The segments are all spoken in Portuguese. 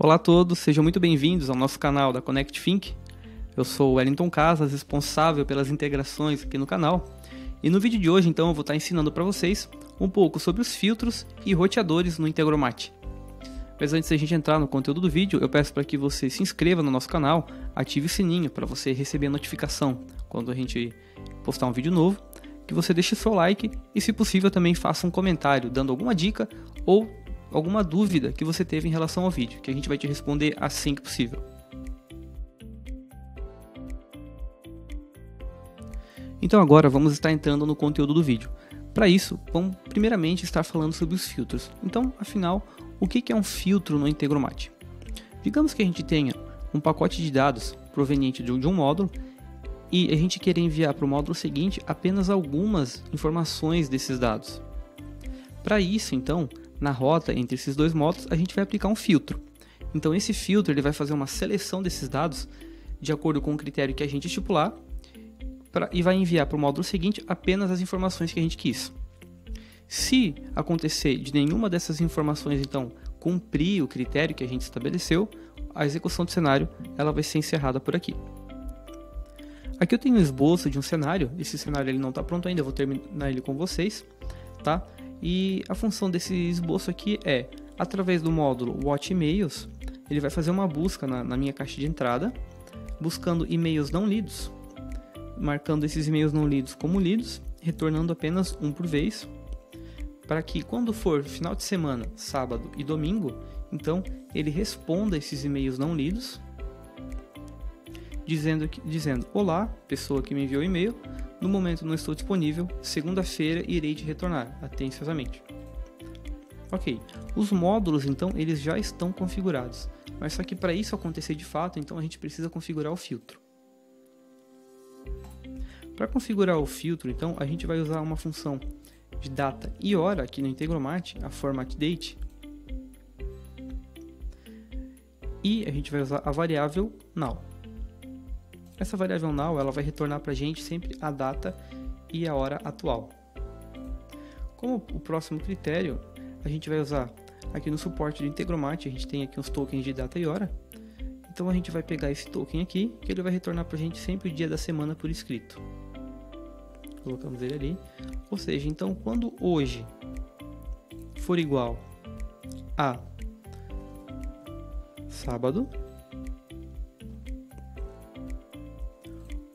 Olá a todos, sejam muito bem-vindos ao nosso canal da Connect Think. Eu sou o Wellington Casas, responsável pelas integrações aqui no canal. E no vídeo de hoje, então, eu vou estar ensinando para vocês um pouco sobre os filtros e roteadores no Integromat. Mas antes de a gente entrar no conteúdo do vídeo, eu peço para que você se inscreva no nosso canal, ative o sininho para você receber a notificação quando a gente postar um vídeo novo, que você deixe seu like e, se possível, também faça um comentário dando alguma dica ou alguma dúvida que você teve em relação ao vídeo, que a gente vai te responder assim que possível. Então agora vamos estar entrando no conteúdo do vídeo. Para isso, vamos primeiramente estar falando sobre os filtros. Então, afinal, o que é um filtro no Integromat? Digamos que a gente tenha um pacote de dados proveniente de um módulo e a gente quer enviar para o módulo seguinte apenas algumas informações desses dados. Para isso, então, na rota entre esses dois módulos, a gente vai aplicar um filtro. Então, esse filtro ele vai fazer uma seleção desses dados de acordo com o critério que a gente estipular e vai enviar para o módulo seguinte apenas as informações que a gente quis. Se acontecer de nenhuma dessas informações, então, cumprir o critério que a gente estabeleceu, a execução do cenário ela vai ser encerrada por aqui. Aqui eu tenho um esboço de um cenário. Esse cenário ele não está pronto ainda, eu vou terminar ele com vocês, tá? E a função desse esboço aqui é, através do módulo Watch Emails, ele vai fazer uma busca na minha caixa de entrada, buscando e-mails não lidos, marcando esses e-mails não lidos como lidos, retornando apenas um por vez, para que quando for final de semana, sábado e domingo, então ele responda esses e-mails não lidos, dizendo olá, pessoa que me enviou o e-mail, no momento não estou disponível, segunda-feira irei te retornar, atenciosamente. Ok, os módulos então eles já estão configurados, mas só que para isso acontecer de fato, então a gente precisa configurar o filtro. Para configurar o filtro, então a gente vai usar uma função de data e hora aqui no Integromat, a formatDate, e a gente vai usar a variável now. Essa variável now ela vai retornar para a gente sempre a data e a hora atual. Como o próximo critério, a gente vai usar aqui no suporte do Integromat, a gente tem aqui os tokens de data e hora. Então a gente vai pegar esse token aqui, que ele vai retornar para a gente sempre o dia da semana por escrito. Colocamos ele ali. Ou seja, então quando hoje for igual a sábado,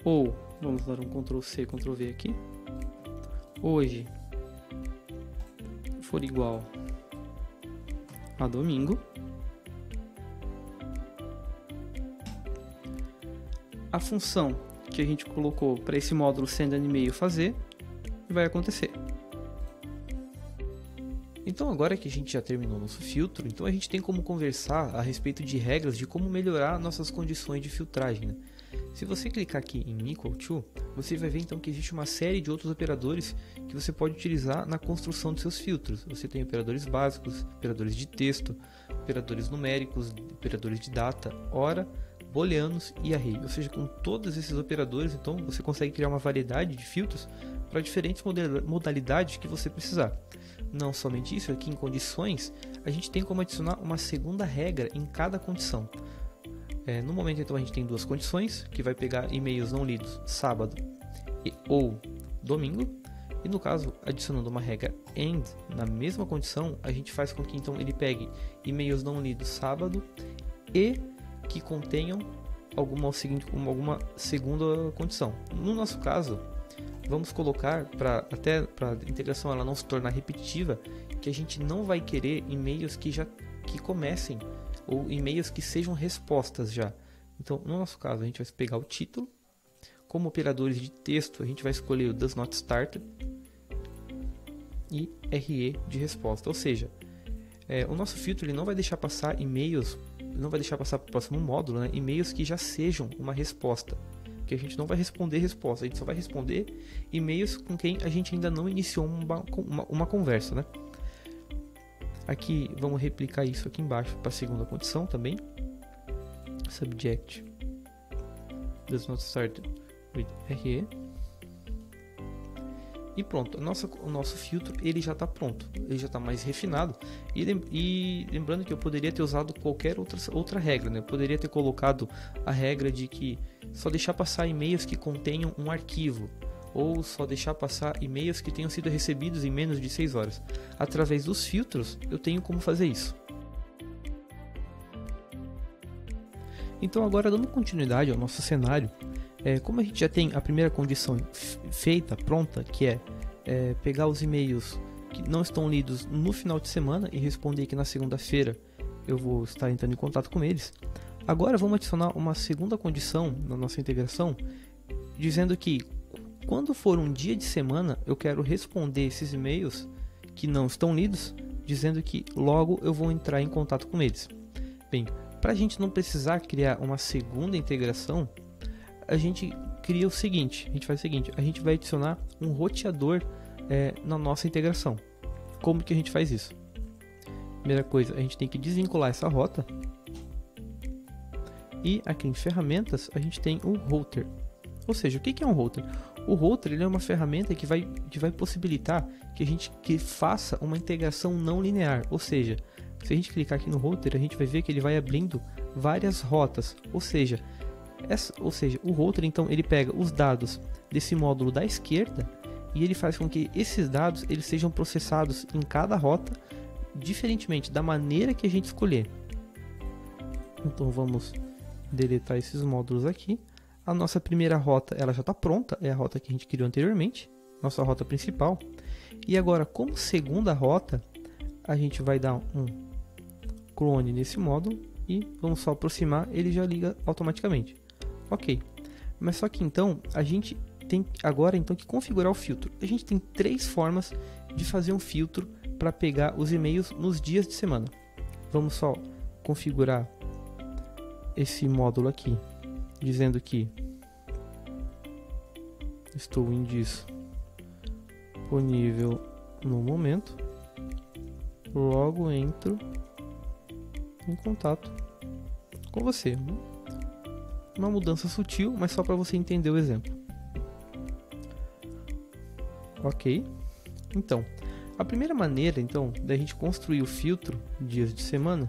ou, vamos dar um Ctrl C, Ctrl V aqui, hoje for igual a domingo, a função que a gente colocou para esse módulo send an email fazer vai acontecer. Então agora que a gente já terminou nosso filtro, então a gente tem como conversar a respeito de regras de como melhorar nossas condições de filtragem, né? Se você clicar aqui em Equal To, você vai ver então que existe uma série de outros operadores que você pode utilizar na construção de seus filtros. Você tem operadores básicos, operadores de texto, operadores numéricos, operadores de data, hora, booleanos e array. Ou seja, com todos esses operadores, então você consegue criar uma variedade de filtros para diferentes modalidades que você precisar. Não somente isso, aqui em condições, a gente tem como adicionar uma segunda regra em cada condição. No momento, então, a gente tem duas condições, que vai pegar e-mails não lidos sábado ou domingo. E no caso, adicionando uma regra AND na mesma condição, a gente faz com que então ele pegue e-mails não lidos sábado e que contenham alguma segunda condição. No nosso caso, vamos colocar, para a integração ela não se tornar repetitiva, que a gente não vai querer e-mails que comecem ou e-mails que sejam respostas já. Então, no nosso caso, a gente vai pegar o título. Como operadores de texto, a gente vai escolher o Does Not Start e RE de resposta. Ou seja, o nosso filtro ele não vai deixar passar e-mails, não vai deixar passar para o próximo módulo, né, e-mails que já sejam uma resposta. Que a gente não vai responder resposta, a gente só vai responder e-mails com quem a gente ainda não iniciou uma conversa, né? Aqui vamos replicar isso aqui embaixo para a segunda condição também. Subject does not start with RE. E pronto, o nosso filtro ele já está pronto, ele já está mais refinado. E lembrando que eu poderia ter usado qualquer outra regra, né? Eu poderia ter colocado a regra de que só deixar passar e-mails que contenham um arquivo, ou só deixar passar e-mails que tenham sido recebidos em menos de 6 horas. Através dos filtros eu tenho como fazer isso. Então agora, dando continuidade ao nosso cenário, como a gente já tem a primeira condição feita, pronta, que é pegar os e-mails que não estão lidos no final de semana e responder que na segunda-feira eu vou estar entrando em contato com eles. Agora vamos adicionar uma segunda condição na nossa integração, dizendo que quando for um dia de semana eu quero responder esses e-mails que não estão lidos, dizendo que logo eu vou entrar em contato com eles. Bem, para a gente não precisar criar uma segunda integração, a gente cria o seguinte, a gente vai adicionar um roteador na nossa integração. Como que a gente faz isso? Primeira coisa, a gente tem que desvincular essa rota. E aqui em ferramentas a gente tem o router. Ou seja, o que é um router? O router ele é uma ferramenta que vai possibilitar que a gente faça uma integração não linear. Ou seja, se a gente clicar aqui no router, a gente vai ver que ele vai abrindo várias rotas. Ou seja, o router então ele pega os dados desse módulo da esquerda e ele faz com que esses dados eles sejam processados em cada rota diferentemente da maneira que a gente escolher. Então vamos deletar esses módulos aqui. A nossa primeira rota ela já está pronta, é a rota que a gente criou anteriormente, nossa rota principal. E agora, como segunda rota, a gente vai dar um clone nesse módulo e vamos só aproximar, ele já liga automaticamente. Ok, mas só que então a gente tem agora então que configurar o filtro. A gente tem 3 formas de fazer um filtro para pegar os e-mails nos dias de semana. Vamos só configurar esse módulo aqui, dizendo que estou em disponível no momento, logo entro em contato com você. Uma mudança sutil, mas só para você entender o exemplo. Ok. Então, a primeira maneira então da gente construir o filtro dias de semana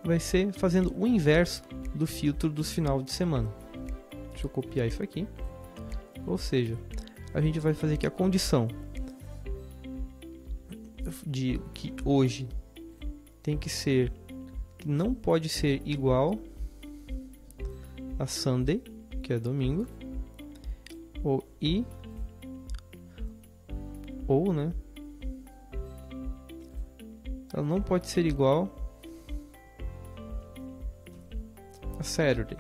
vai ser fazendo o inverso do filtro dos final de semana. Deixa eu copiar isso aqui. Ou seja, a gente vai fazer aqui a condição de que hoje tem que ser, não pode ser igual a Sunday, que é domingo, ou né? Ela não pode ser igual a Saturday.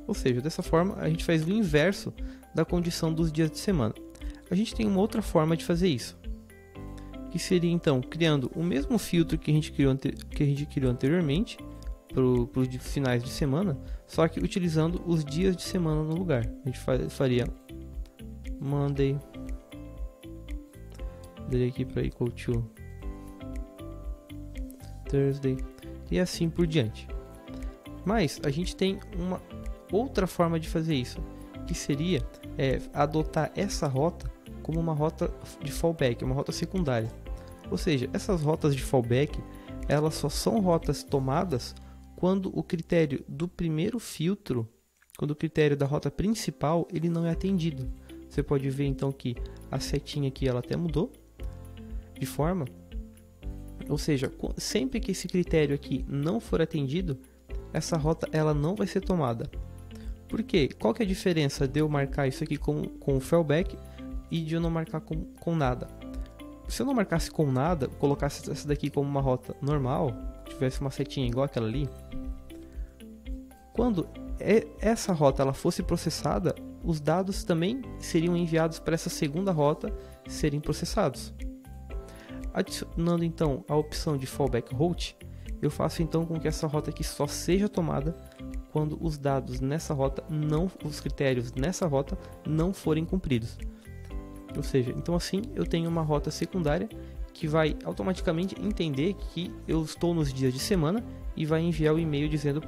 Ou seja, dessa forma a gente faz o inverso da condição dos dias de semana. A gente tem uma outra forma de fazer isso, que seria então criando o mesmo filtro que a gente criou anteriormente para os finais de semana, só que utilizando os dias de semana no lugar. A gente faria Monday, daria aqui para equal to Thursday e assim por diante. Mas a gente tem uma outra forma de fazer isso, que seria adotar essa rota como uma rota de fallback, uma rota secundária. Ou seja, essas rotas de fallback, elas só são rotas tomadas quando o critério do primeiro filtro, quando o critério da rota principal, ele não é atendido. Você pode ver então que a setinha aqui ela até mudou de forma. Ou seja, sempre que esse critério aqui não for atendido, essa rota ela não vai ser tomada. Por quê? Qual que é a diferença de eu marcar isso aqui com o fallback e de eu não marcar com nada? Se eu não marcasse com nada, colocasse essa daqui como uma rota normal, tivesse uma setinha igual aquela ali, quando essa rota ela fosse processada, os dados também seriam enviados para essa segunda rota serem processados. Adicionando então a opção de fallback route, eu faço então com que essa rota aqui só seja tomada quando os dados nessa rota os critérios nessa rota não forem cumpridos. Ou seja, então assim eu tenho uma rota secundária que vai automaticamente entender que eu estou nos dias de semana e vai enviar o e-mail dizendo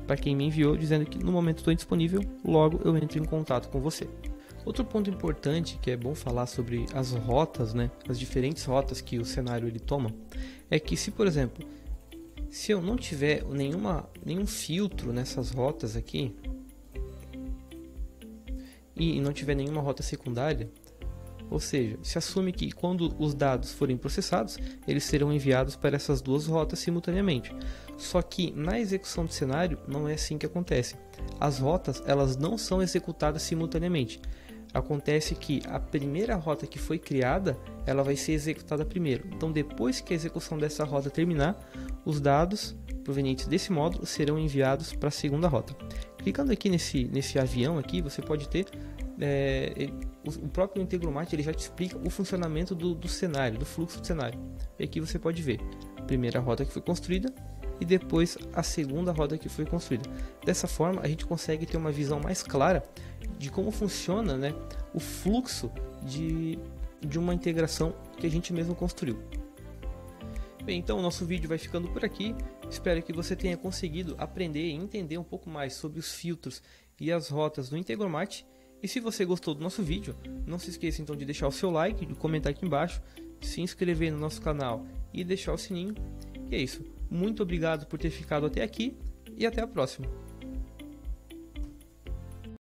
para quem me enviou, dizendo que no momento estou indisponível, logo eu entro em contato com você. Outro ponto importante que é bom falar sobre as rotas, né, as diferentes rotas que o cenário ele toma, é que se, por exemplo, se eu não tiver nenhum filtro nessas rotas aqui e não tiver nenhuma rota secundária, ou seja, se assume que quando os dados forem processados, eles serão enviados para essas duas rotas simultaneamente. Só que na execução do cenário não é assim que acontece. As rotas elas não são executadas simultaneamente. Acontece que a primeira rota que foi criada, ela vai ser executada primeiro. Então, depois que a execução dessa rota terminar, os dados provenientes desse módulo serão enviados para a segunda rota. Clicando aqui nesse avião aqui, você pode ter o próprio Integromat, ele já te explica o funcionamento do cenário, do fluxo do cenário. E aqui você pode ver a primeira rota que foi construída e depois a segunda rota que foi construída. Dessa forma, a gente consegue ter uma visão mais clara de como funciona, né, o fluxo de uma integração que a gente mesmo construiu. Bem, então o nosso vídeo vai ficando por aqui. Espero que você tenha conseguido aprender e entender um pouco mais sobre os filtros e as rotas do Integromat. E se você gostou do nosso vídeo, não se esqueça então de deixar o seu like, de comentar aqui embaixo, se inscrever no nosso canal e deixar o sininho. E é isso. Muito obrigado por ter ficado até aqui e até a próxima.